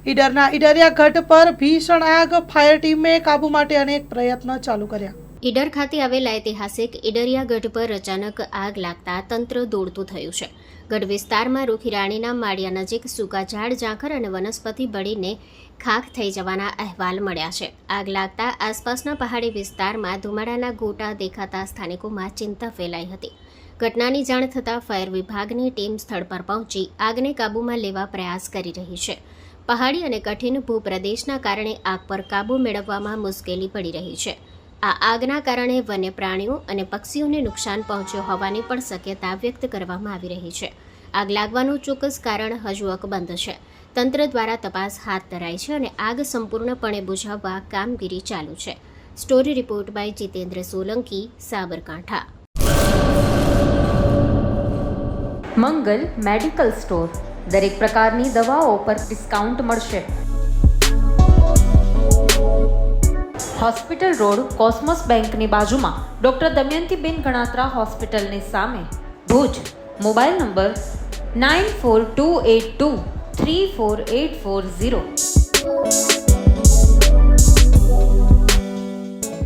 ઈડરના ઈડરિયા ગઢ પર ભીષણ આગ, ફાયર ટીમે કાબુ માટે અનેક પ્રયત્નો ચાલુ કર્યા. ઈડર ખાતે આવેલા ઐતિહાસિક ઈડરિયા ગઢ પર અચાનક આગ લાગતા તંત્ર દોડતું થયું છે. ગઢ વિસ્તારમાં રૂખી રાણીના માળિયા નજીક સૂકા ઝાડ, ઝાંખર અને વનસ્પતિ બળીને ખાખ થઈ જવાના અહેવાલ મળ્યા છે. આગ લાગતા આસપાસના પહાડી વિસ્તારમાં ધુમાડાના ગોટા દેખાતા સ્થાનિકોમાં ચિંતા ફેલાઈ હતી. ઘટનાની જાણ થતાં ફાયર વિભાગની ટીમ સ્થળ પર પહોંચી આગને કાબૂમાં લેવા પ્રયાસ કરી રહી છે. પહાડી અને કઠિન ભૂપ્રદેશના કારણે આગ પર કાબૂ મેળવવામાં મુશ્કેલી પડી રહી છે. આ આગના કારણે વન્ય પ્રાણીઓ અને પક્ષીઓને નુકસાન પહોંચ્યું હોવાની પણ શક્યતા વ્યક્ત કરવામાં આવી રહી છે. આગ લાગવાનું ચોક્કસ કારણ હજુ અકબંધ છે. તંત્ર દ્વારા તપાસ હાથ ધરાઈ છે અને આગ સંપૂર્ણપણે બુઝાવવા કામગીરી ચાલુ છે. Story report by Jitendra Solanki, Sabarkantha. Mangal medical store. દરેક પ્રકારની દવાઓ પર ડિસ્કાઉન્ટ મળશે. હોસ્પિટલ રોડ, કોસ્મોસ બેંકની બાજુમાં, ડૉક્ટર દમયંતીબેન ગણાત્રા હોસ્પિટલની સામે, ભુજ. Mobile number 9428234840.